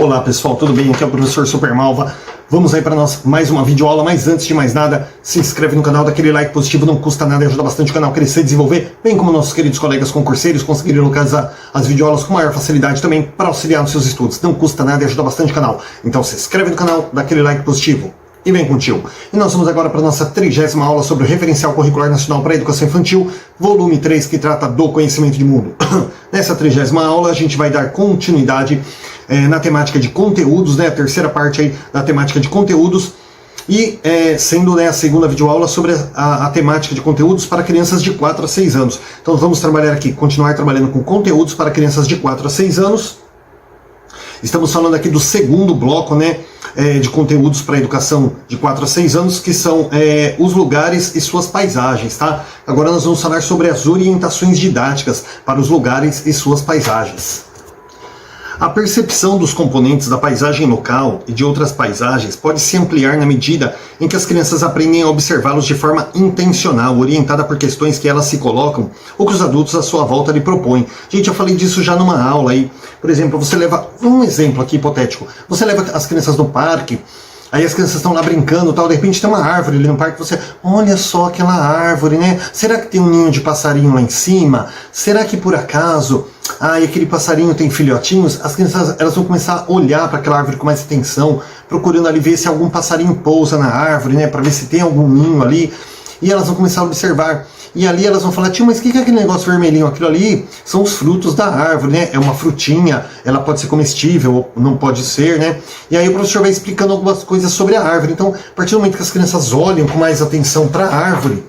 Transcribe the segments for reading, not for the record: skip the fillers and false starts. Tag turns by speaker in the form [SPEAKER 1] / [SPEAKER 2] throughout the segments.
[SPEAKER 1] Olá pessoal, tudo bem? Aqui é o professor Super Malva. Vamos aí para mais uma videoaula, mas antes de mais nada, se inscreve no canal, dá aquele like positivo, não custa nada e ajuda bastante o canal a crescer e desenvolver, bem como nossos queridos colegas concurseiros conseguirem localizar as videoaulas com maior facilidade também para auxiliar nos seus estudos. Não custa nada e ajuda bastante o canal. Então se inscreve no canal, dá aquele like positivo e vem contigo. E nós vamos agora para a nossa 30ª aula sobre o Referencial Curricular Nacional para a Educação Infantil, volume 3, que trata do conhecimento de mundo. Nessa 30ª aula a gente vai dar continuidade na temática de conteúdos, né, a terceira parte aí da temática de conteúdos, e sendo a segunda videoaula sobre a temática de conteúdos para crianças de 4 a 6 anos. Então vamos trabalhar aqui, continuar trabalhando com conteúdos para crianças de 4 a 6 anos. Estamos falando aqui do segundo bloco, né, de conteúdos para a educação de 4 a 6 anos, que são os lugares e suas paisagens, tá? Agora nós vamos falar sobre as orientações didáticas para os lugares e suas paisagens. A percepção dos componentes da paisagem local e de outras paisagens pode se ampliar na medida em que as crianças aprendem a observá-los de forma intencional, orientada por questões que elas se colocam ou que os adultos à sua volta lhe propõem. Gente, eu falei disso já numa aula aí. Por exemplo, você leva, um exemplo aqui hipotético, você leva as crianças no parque, aí as crianças estão lá brincando, tal, de repente tem uma árvore ali no parque, você, olha só aquela árvore, né? Será que tem um ninho de passarinho lá em cima? Será que por acaso, e aquele passarinho tem filhotinhos? As crianças, elas vão começar a olhar para aquela árvore com mais atenção, procurando ali ver se algum passarinho pousa na árvore, né? Para ver se tem algum ninho ali, e elas vão começar a observar. E ali elas vão falar, tio, mas o que é aquele negócio vermelhinho? Aquilo ali são os frutos da árvore, né? É uma frutinha, ela pode ser comestível ou não pode ser, né? E aí o professor vai explicando algumas coisas sobre a árvore. Então, a partir do momento que as crianças olham com mais atenção para a árvore,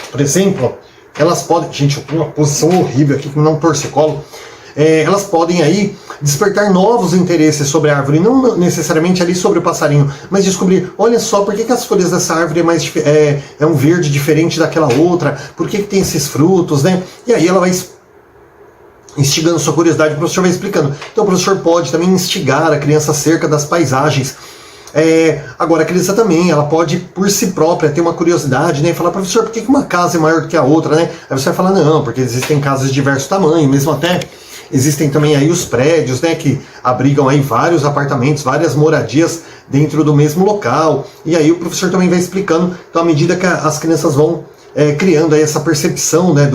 [SPEAKER 1] por exemplo, elas podem... Gente, eu tenho uma posição horrível aqui, que não torcicolo. Elas podem aí despertar novos interesses sobre a árvore, não necessariamente ali sobre o passarinho, mas descobrir, olha só, por que as folhas dessa árvore é um verde diferente daquela outra, por que tem esses frutos, né? E aí ela vai instigando sua curiosidade, o professor vai explicando. Então o professor pode também instigar a criança acerca das paisagens. Agora a criança também, ela pode por si própria ter uma curiosidade, né, e falar, professor, por que uma casa é maior do que a outra, né? Aí você vai falar, não, porque existem casas de diversos tamanhos, mesmo até existem também aí os prédios, né, que abrigam aí vários apartamentos, várias moradias dentro do mesmo local. E aí o professor também vai explicando, então à medida que as crianças vão criando aí essa percepção, né,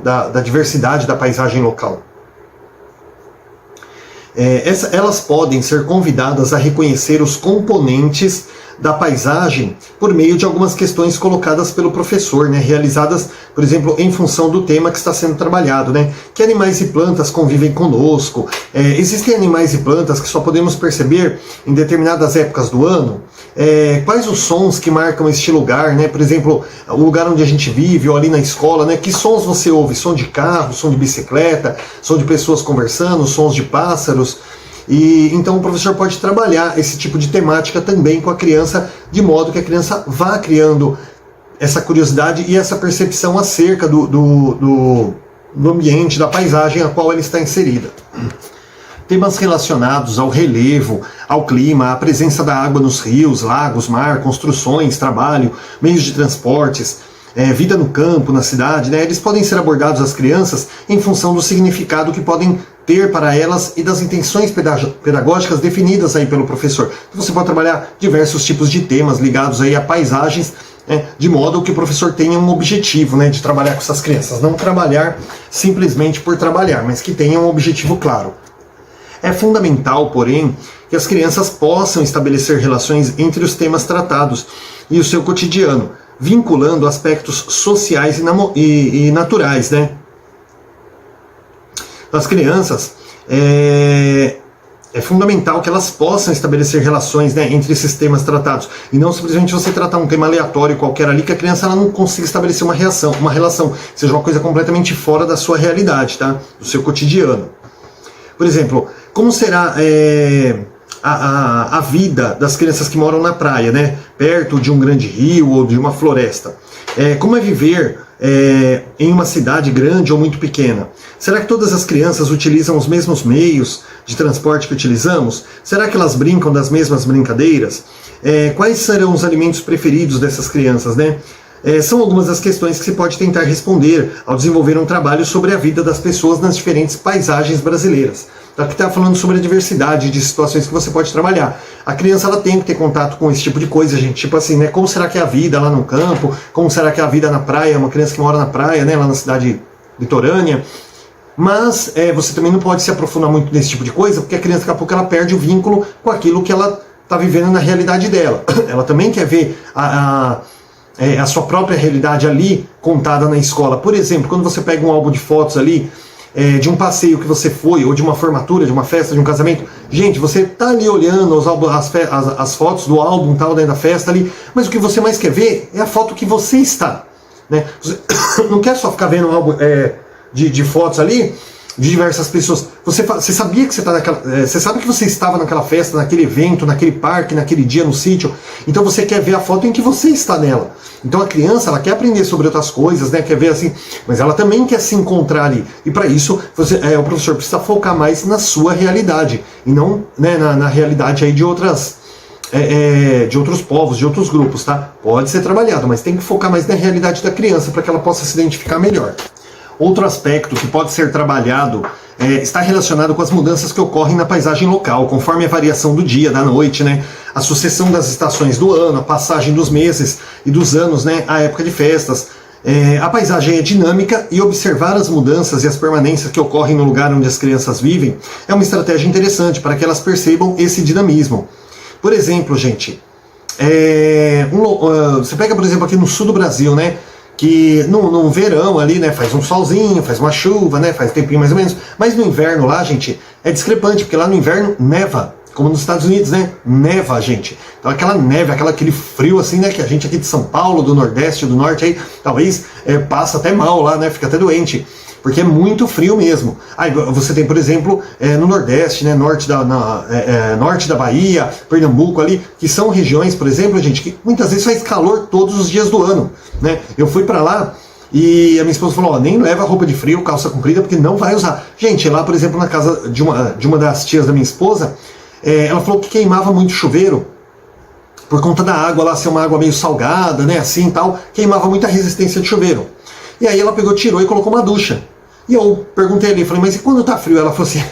[SPEAKER 1] da diversidade da paisagem local. Elas podem ser convidadas a reconhecer os componentes da paisagem por meio de algumas questões colocadas pelo professor, né, realizadas, por exemplo, em função do tema que está sendo trabalhado, né? Que animais e plantas convivem conosco? Existem animais e plantas que só podemos perceber em determinadas épocas do ano? Quais os sons que marcam este lugar, né? Por exemplo, o lugar onde a gente vive ou ali na escola, né? Que sons você ouve? Som de carro, som de bicicleta, som de pessoas conversando, sons de pássaros? E então o professor pode trabalhar esse tipo de temática também com a criança, de modo que a criança vá criando essa curiosidade e essa percepção acerca do ambiente, da paisagem a qual ela está inserida. Temas relacionados ao relevo, ao clima, à presença da água nos rios, lagos, mar, construções, trabalho, meios de transportes, vida no campo, na cidade, né? Eles podem ser abordados às crianças em função do significado que podem ter para elas e das intenções pedagógicas definidas aí pelo professor. Então você pode trabalhar diversos tipos de temas ligados aí a paisagens, né, de modo que o professor tenha um objetivo, né, de trabalhar com essas crianças. Não trabalhar simplesmente por trabalhar, mas que tenha um objetivo claro. É fundamental, porém, que as crianças possam estabelecer relações entre os temas tratados e o seu cotidiano, vinculando aspectos sociais e naturais, né? As crianças, é fundamental que elas possam estabelecer relações, né, entre esses temas tratados, e não simplesmente você tratar um tema aleatório qualquer ali, que a criança ela não consiga estabelecer uma relação, seja uma coisa completamente fora da sua realidade, tá? Do seu cotidiano. Por exemplo, como será a vida das crianças que moram na praia, né, perto de um grande rio ou de uma floresta? Como é viver em uma cidade grande ou muito pequena? Será que todas as crianças utilizam os mesmos meios de transporte que utilizamos? Será que elas brincam das mesmas brincadeiras? Quais serão os alimentos preferidos dessas crianças, né? São algumas das questões que se pode tentar responder ao desenvolver um trabalho sobre a vida das pessoas nas diferentes paisagens brasileiras. Aqui está falando sobre a diversidade de situações que você pode trabalhar. A criança ela tem que ter contato com esse tipo de coisa, gente. Tipo assim, né? Como será que é a vida lá no campo? Como será que é a vida na praia? Uma criança que mora na praia, né? Lá na cidade litorânea. Mas você também não pode se aprofundar muito nesse tipo de coisa, porque a criança daqui a pouco ela perde o vínculo com aquilo que ela está vivendo na realidade dela. Ela também quer ver a sua própria realidade ali contada na escola. Por exemplo, quando você pega um álbum de fotos ali, de um passeio que você foi, ou de uma formatura, de uma festa, de um casamento, gente, você tá ali olhando as fotos do álbum tal, da festa ali, mas o que você mais quer ver é a foto que você está, né? Você não quer só ficar vendo um álbum de fotos ali de diversas pessoas. Você sabia que você tá você sabe que você estava naquela festa, naquele evento, naquele parque, naquele dia no sítio. Então você quer ver a foto em que você está nela. Então a criança ela quer aprender sobre outras coisas, né? Quer ver assim, mas ela também quer se encontrar ali. E para isso o professor precisa focar mais na sua realidade e não, né, na realidade aí de outros povos, de outros grupos, tá? Pode ser trabalhado, mas tem que focar mais na realidade da criança para que ela possa se identificar melhor. Outro aspecto que pode ser trabalhado está relacionado com as mudanças que ocorrem na paisagem local, conforme a variação do dia, da noite, né? A sucessão das estações do ano, a passagem dos meses e dos anos, né? A época de festas. A paisagem é dinâmica e observar as mudanças e as permanências que ocorrem no lugar onde as crianças vivem é uma estratégia interessante para que elas percebam esse dinamismo. Por exemplo, gente, você pega, por exemplo, aqui no sul do Brasil, né? Que no verão ali, né, faz um solzinho, faz uma chuva, né, faz um tempinho mais ou menos, mas no inverno lá, gente, é discrepante, porque lá no inverno neva, como nos Estados Unidos, né, neva, gente. Então aquela neve, aquele frio assim, né, que a gente aqui de São Paulo, do Nordeste, do Norte aí, talvez passa até mal lá, né, fica até doente, porque é muito frio mesmo. Aí você tem, por exemplo, no Nordeste, né, norte da Bahia, Pernambuco ali, que são regiões, por exemplo, gente, que muitas vezes faz calor todos os dias do ano, né? Eu fui pra lá e a minha esposa falou, nem leva roupa de frio, calça comprida, porque não vai usar. Gente, lá, por exemplo, na casa de uma das tias da minha esposa, ela falou que queimava muito chuveiro, por conta da água lá ser uma água meio salgada, né, assim e tal, queimava muita resistência de chuveiro. E aí ela pegou, tirou e colocou uma ducha. E eu perguntei ali, falei, mas e quando tá frio? Ela falou assim,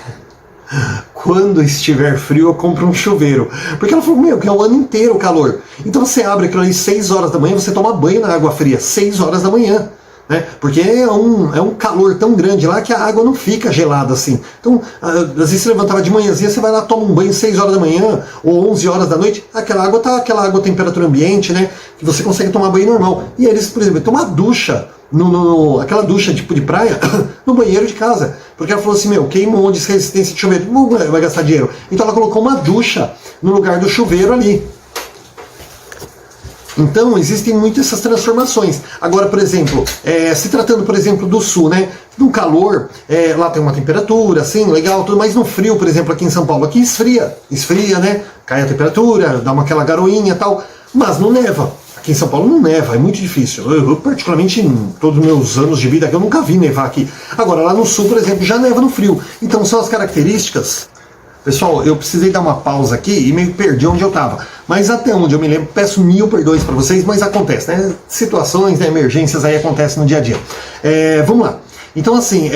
[SPEAKER 1] quando estiver frio eu compro um chuveiro. Porque ela falou, que é o ano inteiro o calor. Então você abre aquilo ali 6 horas da manhã, você toma banho na água fria, 6 horas da manhã. Né? Porque é um calor tão grande lá que a água não fica gelada assim. Então, às vezes você levantava de manhãzinha, você vai lá, toma um banho 6 horas da manhã ou 11 horas da noite, aquela água temperatura ambiente, né? Que você consegue tomar banho normal. E eles, por exemplo, tomam uma ducha, aquela ducha tipo de praia, no banheiro de casa. Porque ela falou assim, queima um monte de resistência de chuveiro, não vai gastar dinheiro. Então ela colocou uma ducha no lugar do chuveiro ali. Então, existem muitas essas transformações. Agora, por exemplo, se tratando, por exemplo, do sul, né? No calor, lá tem uma temperatura, assim, legal, tudo, mas no frio, por exemplo, aqui em São Paulo, aqui esfria, né? Cai a temperatura, dá aquela garoinha e tal, mas não neva. Aqui em São Paulo não neva, é muito difícil. Eu particularmente, em todos os meus anos de vida aqui, eu nunca vi nevar aqui. Agora, lá no sul, por exemplo, já neva no frio. Então, são as características. Pessoal, eu precisei dar uma pausa aqui e meio perdi onde eu estava. Mas até onde eu me lembro, peço 1000 perdões para vocês, mas acontece, né? Situações, né, emergências aí acontecem no dia a dia. Vamos lá. Então, assim,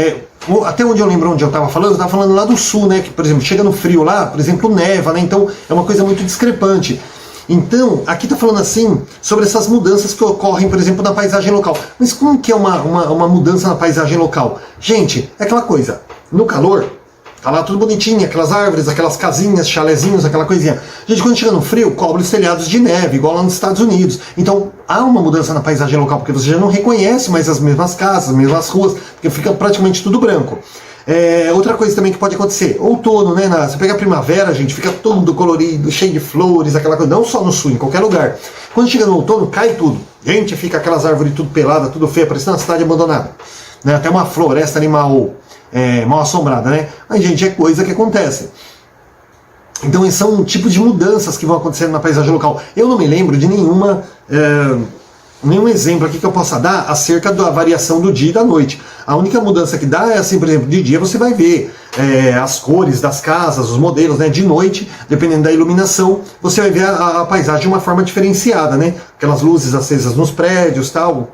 [SPEAKER 1] até onde eu lembro onde eu estava falando lá do sul, né? Que, por exemplo, chega no frio lá, por exemplo, neva, né? Então, é uma coisa muito discrepante. Então, aqui está falando assim, sobre essas mudanças que ocorrem, por exemplo, na paisagem local. Mas como que é uma mudança na paisagem local? Gente, é aquela coisa, no calor, tá lá tudo bonitinho, aquelas árvores, aquelas casinhas, chalezinhos, aquela coisinha. Gente, quando chega no frio, cobre os telhados de neve, igual lá nos Estados Unidos. Então, há uma mudança na paisagem local, porque você já não reconhece mais as mesmas casas, as mesmas ruas, porque fica praticamente tudo branco. Outra coisa também que pode acontecer, outono, né? Você pega a primavera, gente, fica tudo colorido, cheio de flores, aquela coisa, não só no sul, em qualquer lugar. Quando chega no outono, cai tudo. Gente, fica aquelas árvores tudo pelada, tudo feia, parecendo uma cidade abandonada. Né? Até uma floresta animal mal assombrada, né? Mas, gente, é coisa que acontece. Então, são tipos de mudanças que vão acontecendo na paisagem local. Eu não me lembro de nenhum exemplo aqui que eu possa dar acerca da variação do dia e da noite. A única mudança que dá é assim, por exemplo, de dia você vai ver as cores das casas, os modelos, né? De noite, dependendo da iluminação, você vai ver a paisagem de uma forma diferenciada, né? Aquelas luzes acesas nos prédios, tal,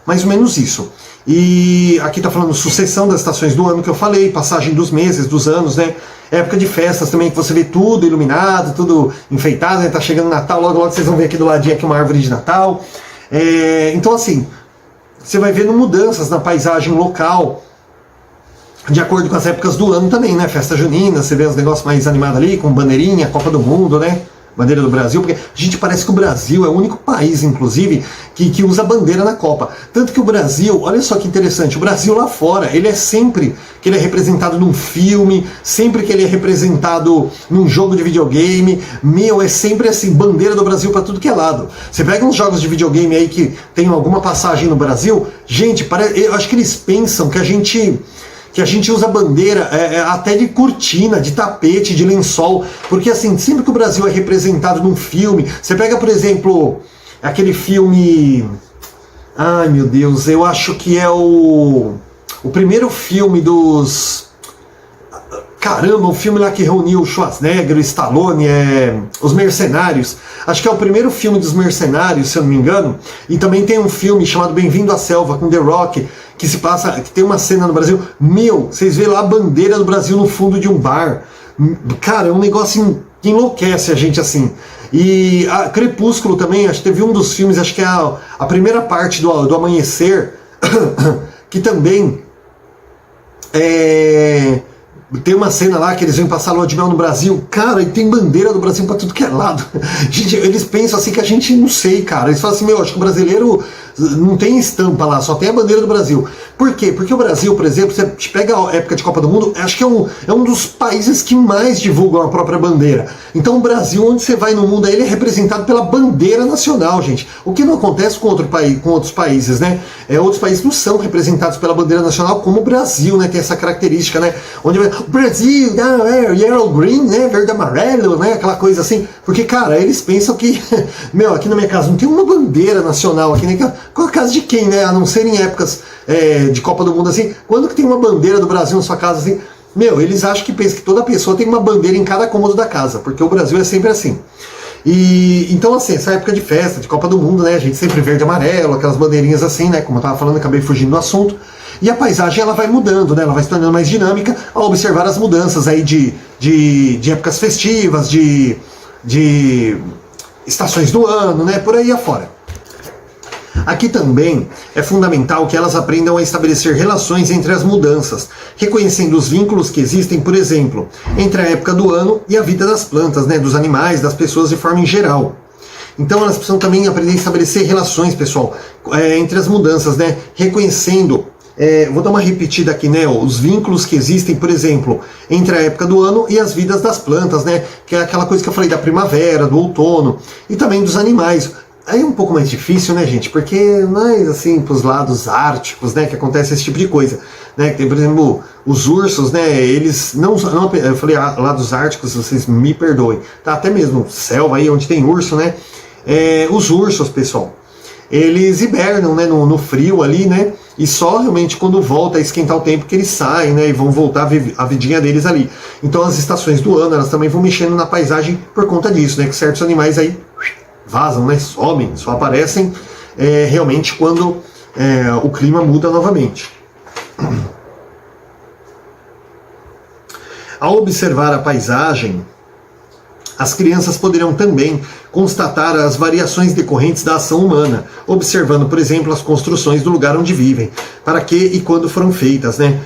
[SPEAKER 1] mais ou menos isso. E aqui tá falando sucessão das estações do ano que eu falei, passagem dos meses, dos anos, né? Época de festas também, que você vê tudo iluminado, tudo enfeitado, né? Tá chegando Natal, logo logo vocês vão ver aqui do ladinho aqui uma árvore de Natal. Então assim, você vai vendo mudanças na paisagem local, de acordo com as épocas do ano também, né? Festa junina, você vê os negócios mais animados ali, com bandeirinha, Copa do Mundo, né? Bandeira do Brasil, porque a gente parece que o Brasil é o único país, inclusive, que usa bandeira na Copa. Tanto que o Brasil, olha só que interessante, o Brasil lá fora, ele é sempre que ele é representado num filme, sempre que ele é representado num jogo de videogame, é sempre assim, bandeira do Brasil pra tudo que é lado. Você pega uns jogos de videogame aí que tem alguma passagem no Brasil, gente, eu acho que eles pensam que a gente usa bandeira até de cortina, de tapete, de lençol, porque assim, sempre que o Brasil é representado num filme, você pega, por exemplo, aquele filme, ai meu Deus, eu acho que é o primeiro filme dos... Caramba, o filme lá que reuniu o Schwarzenegger, o Stallone, Os Mercenários. Acho que é o primeiro filme dos Mercenários, se eu não me engano. E também tem um filme chamado Bem-vindo à Selva, com The Rock, que se passa, que tem uma cena no Brasil. Vocês veem lá a bandeira do Brasil no fundo de um bar. Cara, é um negócio que enlouquece a gente assim. E a Crepúsculo também, acho que teve um dos filmes, acho que é a primeira parte do Amanhecer, que também tem uma cena lá que eles vêm passar lua de mel no Brasil, cara, e tem bandeira do Brasil pra tudo que é lado. Gente, eles pensam assim que a gente não sei, cara. Eles falam assim, acho que o brasileiro não tem estampa lá, só tem a bandeira do Brasil. Por quê? Porque o Brasil, por exemplo, você pega a época de Copa do Mundo, acho que é um dos países que mais divulgam a própria bandeira. Então o Brasil, onde você vai no mundo, ele é representado pela bandeira nacional, gente. O que não acontece com outros países, né? Outros países não são representados pela bandeira nacional, como o Brasil, né? Tem essa característica, né? Onde o Brasil, yellow green, né? Verde amarelo, né? Aquela coisa assim. Porque, cara, eles pensam que, aqui na minha casa não tem uma bandeira nacional aqui, né? Com a casa de quem, né? A não ser em épocas de Copa do Mundo assim. Quando que tem uma bandeira do Brasil na sua casa assim? Eles acham que pensam que toda pessoa tem uma bandeira em cada cômodo da casa, porque o Brasil é sempre assim. E então, assim, essa época de festa, de Copa do Mundo, né? A gente sempre verde e amarelo, aquelas bandeirinhas assim, né? Como eu tava falando, acabei fugindo do assunto. E a paisagem ela vai mudando, né? Ela vai se tornando mais dinâmica ao observar as mudanças aí de épocas festivas, de estações do ano, né? Por aí afora. Aqui também é fundamental que elas aprendam a estabelecer relações entre as mudanças, reconhecendo os vínculos que existem, por exemplo, entre a época do ano e a vida das plantas, né, dos animais, das pessoas de forma em geral. Então elas precisam também aprender a estabelecer relações, pessoal, entre as mudanças, né, reconhecendo, vou dar uma repetida aqui, né, os vínculos que existem, por exemplo, entre a época do ano e as vidas das plantas, né, que é aquela coisa que eu falei da primavera, do outono, e também dos animais. Aí é um pouco mais difícil, né, gente? Porque mais assim, pros lados árticos, né, que acontece esse tipo de coisa. Né? Tem, por exemplo, os ursos, né, eles não eu falei lados árticos, vocês me perdoem. Tá, até mesmo selva aí, onde tem urso, né? Os ursos, pessoal, eles hibernam, né, no frio ali, né? E só realmente quando volta a esquentar o tempo que eles saem, né, e vão voltar a vidinha deles ali. Então as estações do ano, elas também vão mexendo na paisagem por conta disso, né? Que certos animais aí vazam, né, somem, só aparecem realmente quando o clima muda novamente. Ao observar a paisagem, as crianças poderão também constatar as variações decorrentes da ação humana, observando, por exemplo, as construções do lugar onde vivem, para que e quando foram feitas, né?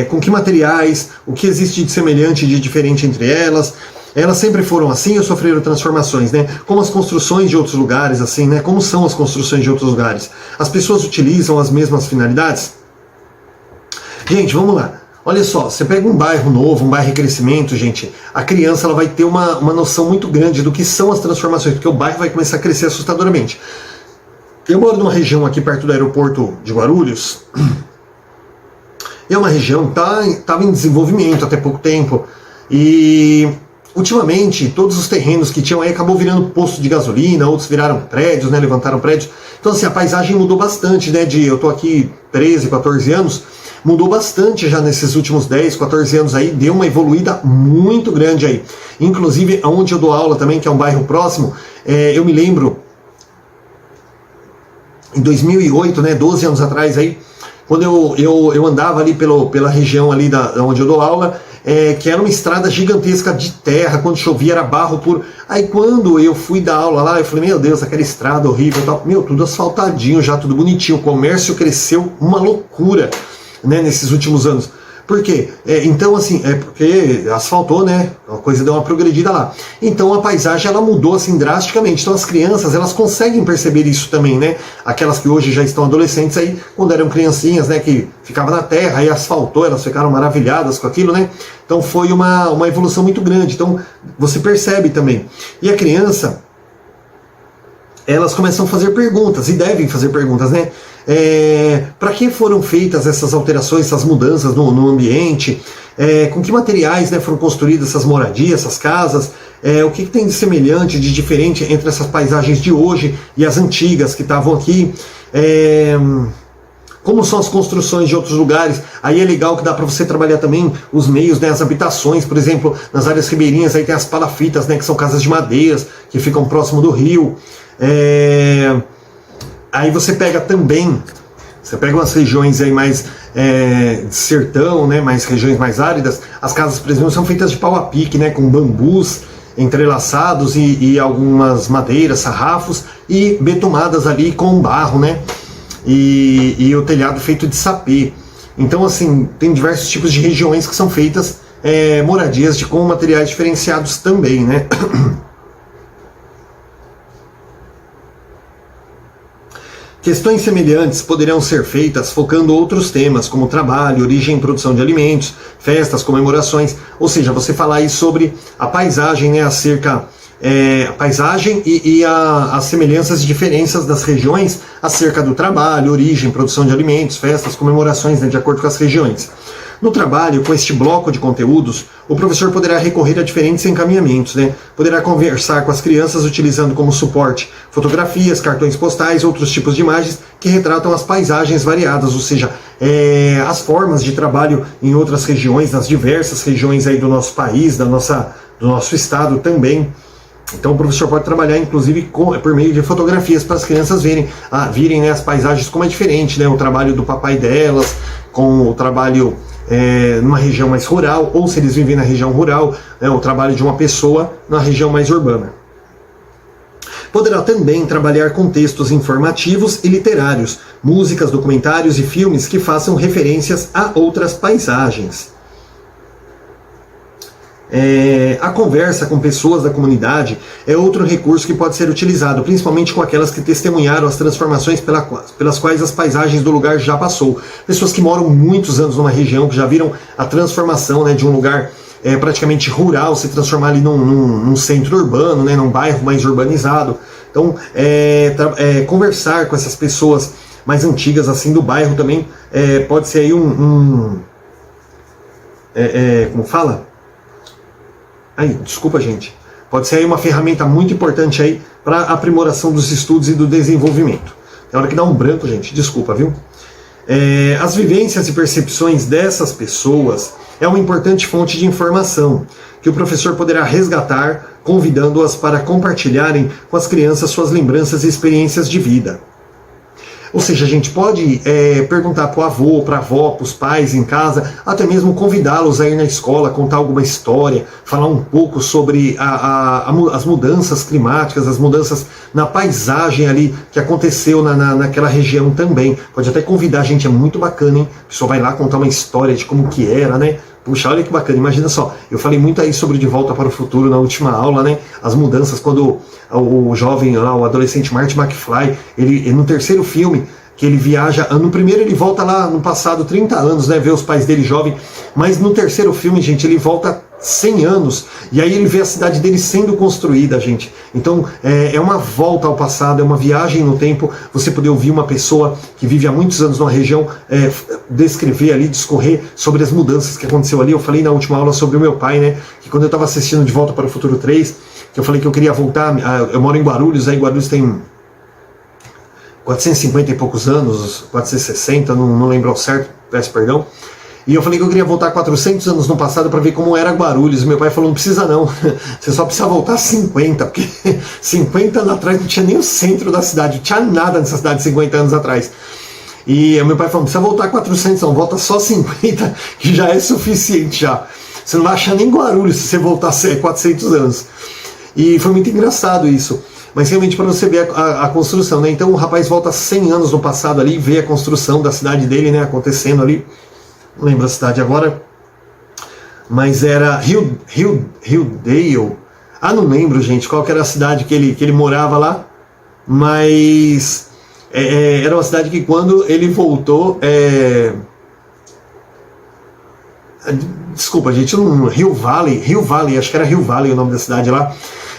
[SPEAKER 1] Com que materiais, o que existe de semelhante e de diferente entre elas. Elas sempre foram assim ou sofreram transformações, né? Como as construções de outros lugares, assim, né? Como são as construções de outros lugares? As pessoas utilizam as mesmas finalidades? Gente, vamos lá. Olha só, você pega um bairro novo, um bairro em crescimento, gente, a criança ela vai ter uma noção muito grande do que são as transformações, porque o bairro vai começar a crescer assustadoramente. Eu moro numa região aqui perto do aeroporto de Guarulhos, é uma região que estava em desenvolvimento até pouco tempo, e ultimamente todos os terrenos que tinham aí acabou virando posto de gasolina, outros viraram prédios, né, levantaram prédios. Então assim, a paisagem mudou bastante, né, eu tô aqui 13, 14 anos, mudou bastante já nesses últimos 10, 14 anos aí, deu uma evoluída muito grande aí. Inclusive, onde eu dou aula também, que é um bairro próximo, eu me lembro em 2008, né, 12 anos atrás aí, quando eu andava ali pela região ali onde eu dou aula, que era uma estrada gigantesca de terra, quando chovia era barro puro. Aí quando eu fui dar aula lá, eu falei, meu Deus, aquela estrada horrível e tal. Meu, tudo asfaltadinho já, tudo bonitinho. O comércio cresceu uma loucura, né, nesses últimos anos. Por quê? Então, assim, porque asfaltou, né? A coisa deu uma progredida lá. Então a paisagem ela mudou assim drasticamente. Então as crianças elas conseguem perceber isso também, né? Aquelas que hoje já estão adolescentes aí, quando eram criancinhas, né? Que ficavam na terra e asfaltou, elas ficaram maravilhadas com aquilo, né? Então foi uma evolução muito grande. Então você percebe também. E a criança, elas começam a fazer perguntas, e devem fazer perguntas, né? Para que foram feitas essas alterações, essas mudanças no ambiente? Com que materiais, né, foram construídas essas moradias, essas casas? O que tem de semelhante, de diferente entre essas paisagens de hoje e as antigas que estavam aqui? Como são as construções de outros lugares? Aí é legal que dá para você trabalhar também os meios, né, as habitações, por exemplo, nas áreas ribeirinhas aí tem as palafitas, né, que são casas de madeiras que ficam próximo do rio. Aí você pega também, você pega umas regiões aí mais de sertão, né, mais regiões mais áridas, as casas, por exemplo, são feitas de pau a pique, né, com bambus entrelaçados e algumas madeiras, sarrafos e betumadas ali com barro, né, e o telhado feito de sapê. Então, assim, tem diversos tipos de regiões que são feitas moradias com materiais diferenciados também, né. Questões semelhantes poderão ser feitas focando outros temas, como trabalho, origem e produção de alimentos, festas, comemorações, ou seja, você falar aí sobre a paisagem, né, acerca a paisagem e as semelhanças e diferenças das regiões acerca do trabalho, origem, produção de alimentos, festas, comemorações, né, de acordo com as regiões. No trabalho, com este bloco de conteúdos, o professor poderá recorrer a diferentes encaminhamentos, né? Poderá conversar com as crianças utilizando como suporte fotografias, cartões postais, outros tipos de imagens que retratam as paisagens variadas, ou seja, as formas de trabalho em outras regiões, nas diversas regiões aí do nosso país, do nosso estado também. Então o professor pode trabalhar inclusive por meio de fotografias para as crianças virem, né, as paisagens como é diferente, né? O trabalho do papai delas com o trabalho numa região mais rural, ou se eles vivem na região rural, o trabalho de uma pessoa na região mais urbana. Poderá também trabalhar com textos informativos e literários, músicas, documentários e filmes que façam referências a outras paisagens. A conversa com pessoas da comunidade é outro recurso que pode ser utilizado, principalmente com aquelas que testemunharam as transformações pelas quais as paisagens do lugar já passou. Pessoas que moram muitos anos numa região, que já viram a transformação, né, de um lugar praticamente rural se transformar ali num centro urbano, né, num bairro mais urbanizado. Então, conversar com essas pessoas mais antigas assim do bairro também pode ser aí como fala? Desculpa, gente. Pode ser aí uma ferramenta muito importante aí para aprimoração dos estudos e do desenvolvimento. É hora que dá um branco, gente. Desculpa, viu? As vivências e percepções dessas pessoas é uma importante fonte de informação que o professor poderá resgatar, convidando-as para compartilharem com as crianças suas lembranças e experiências de vida. Ou seja, a gente pode perguntar para o avô, para a avó, para os pais em casa, até mesmo convidá-los a ir na escola, contar alguma história, falar um pouco sobre as mudanças climáticas, as mudanças na paisagem ali que aconteceu naquela região também. Pode até convidar a gente, é muito bacana, hein? A pessoa vai lá contar uma história de como que era, né? Puxa, olha que bacana, imagina só, eu falei muito aí sobre De Volta para o Futuro na última aula, né? As mudanças quando o jovem lá, o adolescente Marty McFly, ele no terceiro filme, que ele viaja, no primeiro ele volta lá no passado 30 anos, né, ver os pais dele jovem, mas no terceiro filme, gente, ele volta 100 anos, e aí ele vê a cidade dele sendo construída, gente. Então é uma volta ao passado, é uma viagem no tempo, você poder ouvir uma pessoa que vive há muitos anos numa região descrever ali, discorrer sobre as mudanças que aconteceu ali. Eu falei na última aula sobre o meu pai, né, que quando eu estava assistindo De Volta para o Futuro 3, que eu falei que eu queria voltar, eu moro em Guarulhos, aí Guarulhos tem 450 e poucos anos, 460, não lembro ao certo, peço perdão. E eu falei que eu queria voltar 400 anos no passado para ver como era Guarulhos. Meu pai falou, não precisa não, você só precisa voltar 50, porque 50 anos atrás não tinha nem o centro da cidade, não tinha nada nessa cidade 50 anos atrás. E meu pai falou, não precisa voltar 400 não, volta só 50, que já é suficiente já. Você não vai achar nem Guarulhos se você voltar 400 anos. E foi muito engraçado isso. Mas realmente para você ver a construção, né? Então o rapaz volta 100 anos no passado ali, vê a construção da cidade dele, né, acontecendo ali. Não lembro a cidade agora, mas era Hildale. Ah, não lembro, gente, qual que era a cidade que ele morava lá, mas era uma cidade que quando ele voltou, desculpa, gente, Hill Valley, acho que era Hill Valley o nome da cidade lá.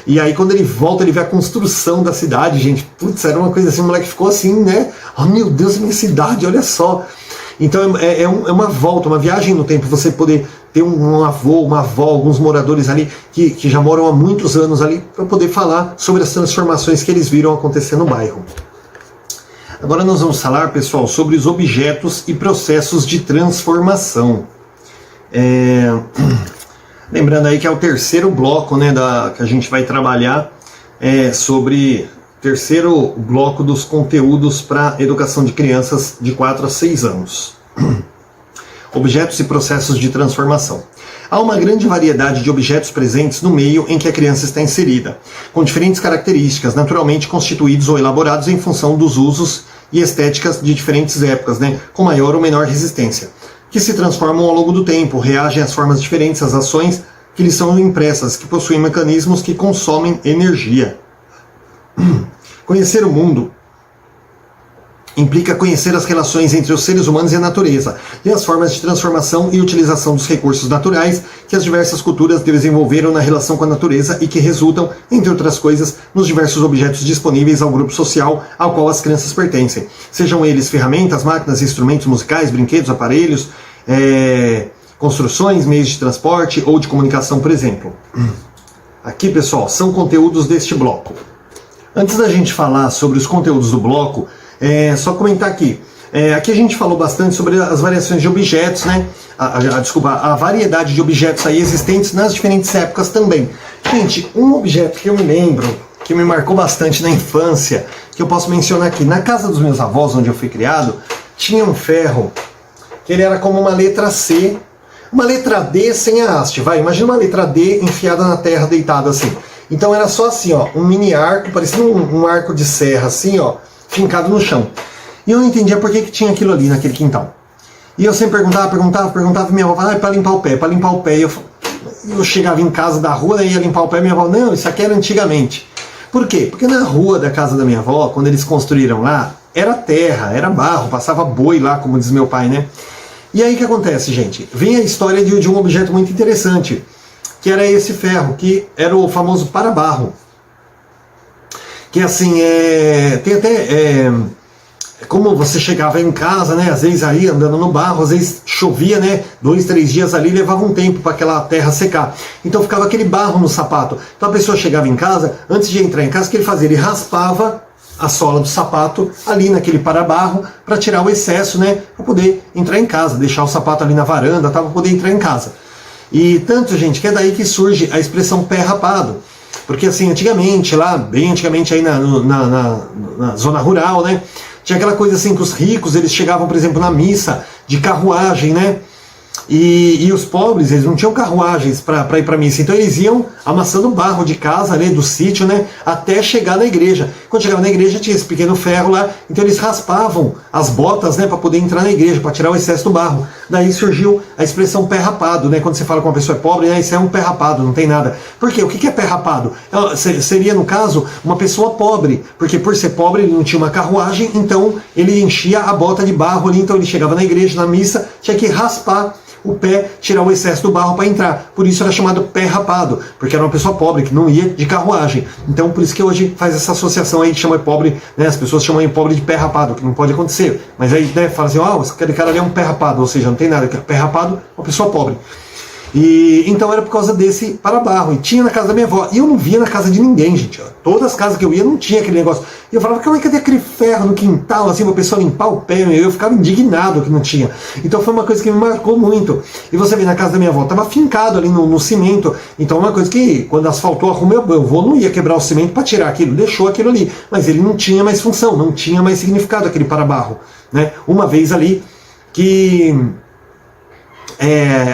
[SPEAKER 1] E aí quando ele volta, ele vê a construção da cidade, gente. Putz, era uma coisa assim, o moleque ficou assim, né? Oh meu Deus, minha cidade, olha só. Então é uma volta, uma viagem no tempo, você poder ter um avô, uma avó, alguns moradores ali que já moram há muitos anos ali, para poder falar sobre as transformações que eles viram acontecer no bairro. Agora nós vamos falar, pessoal, sobre os objetos e processos de transformação. Lembrando aí que é o terceiro bloco, né, que a gente vai trabalhar sobre o terceiro bloco dos conteúdos para educação de crianças de 4 a 6 anos. Objetos e processos de transformação. Há uma grande variedade de objetos presentes no meio em que a criança está inserida, com diferentes características, naturalmente constituídos ou elaborados em função dos usos e estéticas de diferentes épocas, né, com maior ou menor resistência, que se transformam ao longo do tempo, reagem às formas diferentes, às ações que lhes são impressas, que possuem mecanismos que consomem energia. Conhecer o mundo implica conhecer as relações entre os seres humanos e a natureza, e as formas de transformação e utilização dos recursos naturais que as diversas culturas desenvolveram na relação com a natureza e que resultam, entre outras coisas, nos diversos objetos disponíveis ao grupo social ao qual as crianças pertencem, sejam eles ferramentas, máquinas, instrumentos musicais, brinquedos, aparelhos, construções, meios de transporte ou de comunicação, por exemplo. Aqui, pessoal, são conteúdos deste bloco. Antes da gente falar sobre os conteúdos do bloco, só comentar aqui. Aqui a gente falou bastante sobre as variações de objetos, né? A variedade de objetos aí existentes nas diferentes épocas também. Gente, um objeto que eu me lembro, que me marcou bastante na infância, que eu posso mencionar aqui. Na casa dos meus avós, onde eu fui criado, tinha um ferro que ele era como uma letra C, uma letra D sem a haste, vai. Imagina uma letra D enfiada na terra, deitada assim. Então era só assim, ó, um mini arco, parecendo um arco de serra, assim, ó, fincado no chão. E eu não entendia por que tinha aquilo ali naquele quintal. E eu sempre perguntava, e minha avó falava, para limpar o pé, para limpar o pé. E eu chegava em casa da rua, ia limpar o pé, e minha avó, não, isso aqui era antigamente. Por quê? Porque na rua da casa da minha avó, quando eles construíram lá, era terra, era barro, passava boi lá, como diz meu pai, né? E aí o que acontece, gente? Vem a história de um objeto muito interessante, que era esse ferro, que era o famoso para-barro. Que assim, tem até... como você chegava em casa, né, às vezes aí andando no barro, às vezes chovia, né, 2, 3 dias ali, levava um tempo para aquela terra secar. Então ficava aquele barro no sapato. Então a pessoa chegava em casa, antes de entrar em casa, o que ele fazia? Ele raspava a sola do sapato ali naquele para-barro para tirar o excesso, né, para poder entrar em casa, deixar o sapato ali na varanda, para poder entrar em casa. E tanto, gente, que é daí que surge a expressão pé rapado. Porque assim, antigamente, lá, bem antigamente aí na zona rural, né, tinha aquela coisa assim que os ricos, eles chegavam, por exemplo, na missa de carruagem, né, e os pobres, eles não tinham carruagens para ir para missa, então eles iam amassando barro de casa, né, do sítio, né, até chegar na igreja. Quando chegava na igreja tinha esse pequeno ferro lá, então eles raspavam as botas, né, para poder entrar na igreja, para tirar o excesso do barro. Daí surgiu a expressão pé rapado, né, quando você fala com uma pessoa pobre, né, isso é um pé rapado, não tem nada. Por quê? O que é pé rapado? Seria, no caso, uma pessoa pobre, porque por ser pobre ele não tinha uma carruagem, então ele enchia a bota de barro ali, então ele chegava na igreja, na missa, tinha que raspar o pé, tirar o excesso do barro para entrar. Por isso era chamado pé rapado, porque era uma pessoa pobre que não ia de carruagem. Então por isso que hoje faz essa associação aí, chama pobre, né, as pessoas chamam pobre de pé rapado, que não pode acontecer. Mas aí, né, fala assim, aquele cara ali é um pé rapado, ou seja, não tem nada, pé rapado, uma pessoa pobre. E então era por causa desse para-barro. E tinha na casa da minha avó. E eu não via na casa de ninguém, gente. Ó. Todas as casas que eu ia não tinha aquele negócio. E eu falava, como é que cadê aquele ferro no quintal, assim, pra pessoa limpar o pé? E eu ficava indignado que não tinha. Então foi uma coisa que me marcou muito. E você vê, na casa da minha avó, tava fincado ali no cimento. Então uma coisa que, quando asfaltou a rua, meu avô não ia quebrar o cimento para tirar aquilo, deixou aquilo ali. Mas ele não tinha mais função, não tinha mais significado aquele para-barro. Né? Uma vez ali que...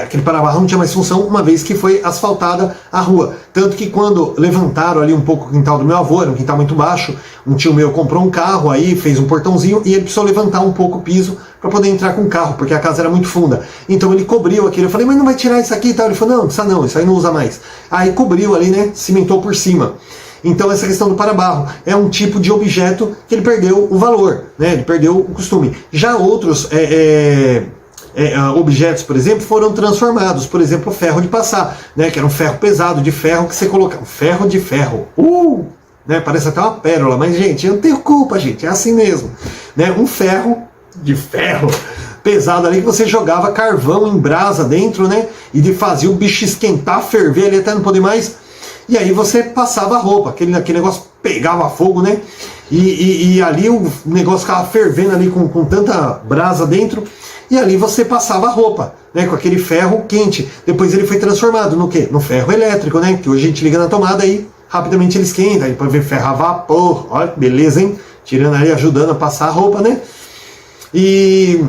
[SPEAKER 1] aquele para-barro não tinha mais função, uma vez que foi asfaltada a rua. Tanto que quando levantaram ali um pouco o quintal do meu avô, era um quintal muito baixo, um tio meu comprou um carro aí, fez um portãozinho e ele precisou levantar um pouco o piso para poder entrar com o carro, porque a casa era muito funda. Então ele cobriu aquilo, eu falei, mas não vai tirar isso aqui e tal? Ele falou, não, não precisa não, isso aí não usa mais. Aí cobriu ali, né, cimentou por cima. Então essa questão do para-barro é um tipo de objeto que ele perdeu o valor, né, ele perdeu o costume. Já outros... objetos, por exemplo, foram transformados. Por exemplo, o ferro de passar, né, que era um ferro pesado de ferro que você colocava. Ferro de ferro. Né, parece até uma pérola, mas, gente, eu não tenho culpa, gente. É assim mesmo. Né, um ferro de ferro pesado ali que você jogava carvão em brasa dentro, né, e fazia o bicho esquentar, ferver ali até não poder mais. E aí você passava a roupa. Aquele negócio pegava fogo, né? E ali o negócio ficava fervendo ali com tanta brasa dentro. E ali você passava a roupa, né, com aquele ferro quente. Depois ele foi transformado no quê? No ferro elétrico, né? Que hoje a gente liga na tomada e rapidamente ele esquenta. Aí pode ver ferro a vapor. Olha que beleza, hein? Tirando ali, ajudando a passar a roupa, né? E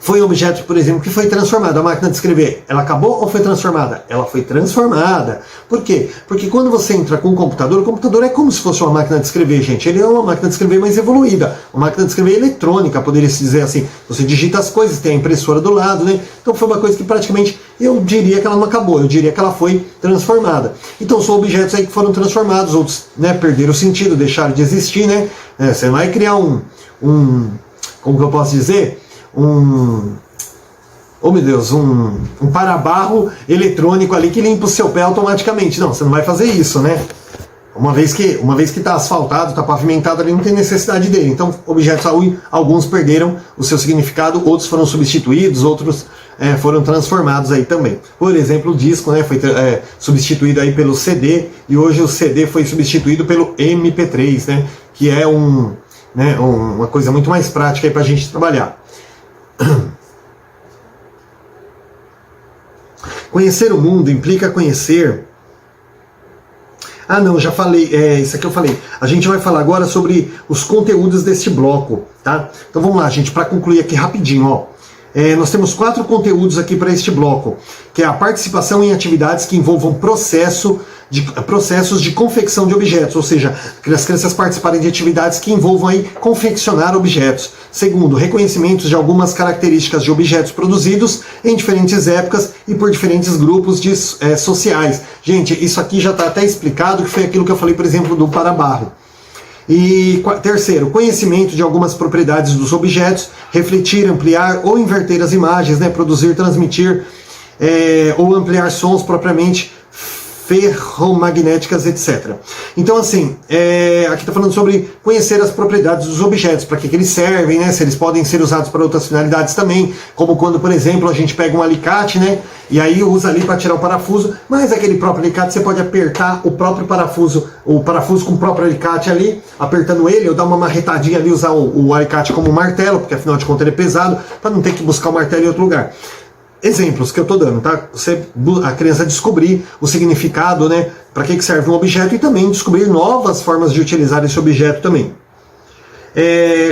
[SPEAKER 1] foi um objeto, por exemplo, que foi transformado. A máquina de escrever, ela acabou ou foi transformada? Ela foi transformada. Por quê? Porque quando você entra com o computador é como se fosse uma máquina de escrever, gente. Ele é uma máquina de escrever mais evoluída. Uma máquina de escrever eletrônica, poderia se dizer assim. Você digita as coisas, tem a impressora do lado, né? Então foi uma coisa que praticamente, eu diria que ela não acabou, eu diria que ela foi transformada. Então são objetos aí que foram transformados, outros, né, perderam o sentido, deixaram de existir, né? Você vai criar como que eu posso dizer? Oh meu Deus, um para-barro eletrônico ali que limpa o seu pé automaticamente. Não, você não vai fazer isso, né? Uma vez que está asfaltado, está pavimentado ali, não tem necessidade dele. Então, objetos alguns perderam o seu significado, outros foram substituídos, outros foram transformados aí também. Por exemplo, o disco, né, foi substituído aí pelo CD, e hoje o CD foi substituído pelo MP3, né, que é uma coisa muito mais prática para a gente trabalhar. Conhecer o mundo implica conhecer... Ah não, já falei, isso aqui eu falei. A gente vai falar agora sobre os conteúdos deste bloco, tá? Então vamos lá, gente, para concluir aqui rapidinho, ó. Nós temos 4 conteúdos aqui para este bloco, que é a participação em atividades que envolvam processos de confecção de objetos, ou seja, que as crianças participarem de atividades que envolvam aí confeccionar objetos. Segundo, reconhecimentos de algumas características de objetos produzidos em diferentes épocas e por diferentes grupos sociais. Gente, isso aqui já está até explicado, que foi aquilo que eu falei, por exemplo, do para-barro. E terceiro, conhecimento de algumas propriedades dos objetos, refletir, ampliar ou inverter as imagens, né, produzir, transmitir ou ampliar sons propriamente ferromagnéticas, etc. Então, assim, aqui está falando sobre conhecer as propriedades dos objetos, para que eles servem, né? Se eles podem ser usados para outras finalidades também, como quando, por exemplo, a gente pega um alicate, né? E aí usa ali para tirar o parafuso, mas aquele próprio alicate você pode apertar o próprio parafuso, o parafuso com o próprio alicate ali, apertando ele, ou dar uma marretadinha ali, usar o alicate como martelo, porque afinal de contas ele é pesado, para não ter que buscar o martelo em outro lugar. Exemplos que eu estou dando, tá? A criança descobrir o significado, né? Para que serve um objeto e também descobrir novas formas de utilizar esse objeto também.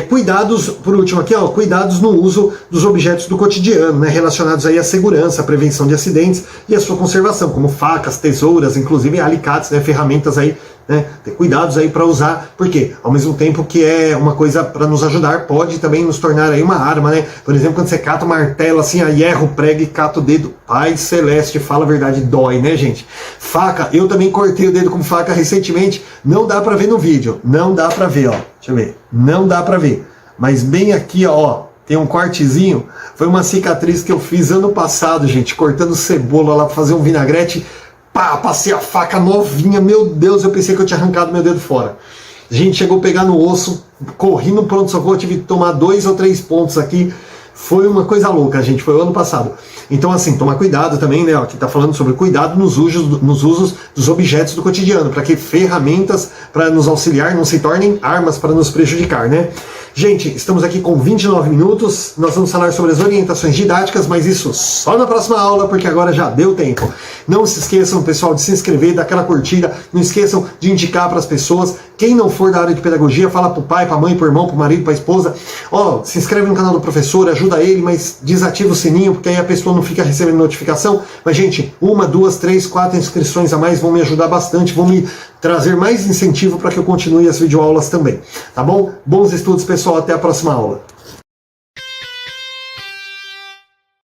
[SPEAKER 1] Cuidados, por último aqui, ó, cuidados no uso dos objetos do cotidiano, né, relacionados aí à segurança, à prevenção de acidentes e à sua conservação, como facas, tesouras, inclusive alicates, né, ferramentas aí, né, ter cuidados aí para usar, porque ao mesmo tempo que é uma coisa para nos ajudar, pode também nos tornar aí uma arma, né? Por exemplo, quando você cata o martelo assim, aí erra o prego e cata o dedo, Pai Celeste, fala a verdade, dói, né, gente? Faca, eu também cortei o dedo com faca recentemente, não dá para ver no vídeo, não dá para ver, ó, deixa eu ver, não dá para ver, mas bem aqui, ó, tem um cortezinho, foi uma cicatriz que eu fiz ano passado, gente, cortando cebola lá para fazer um vinagrete. Pá, passei a faca novinha, meu Deus, eu pensei que eu tinha arrancado meu dedo fora. A gente chegou a pegar no osso, corri no pronto-socorro, tive que tomar 2 ou 3 pontos aqui. Foi uma coisa louca, gente, foi o ano passado. Então, assim, tomar cuidado também, né? Aqui tá falando sobre cuidado nos usos dos objetos do cotidiano, para que ferramentas para nos auxiliar não se tornem armas para nos prejudicar, né? Gente, estamos aqui com 29 minutos, nós vamos falar sobre as orientações didáticas, mas isso só na próxima aula, porque agora já deu tempo. Não se esqueçam, pessoal, de se inscrever, dar aquela curtida, não esqueçam de indicar para as pessoas. Quem não for da área de pedagogia, fala pro pai, pra mãe, pro irmão, pro marido, pra esposa. Ó, se inscreve no canal do professor, ajuda ele, mas desativa o sininho, porque aí a pessoa não fica recebendo notificação. Mas, gente, 1, 2, 3, 4 inscrições a mais vão me ajudar bastante, vão me trazer mais incentivo para que eu continue as videoaulas também. Tá bom? Bons estudos, pessoal. Até a próxima aula.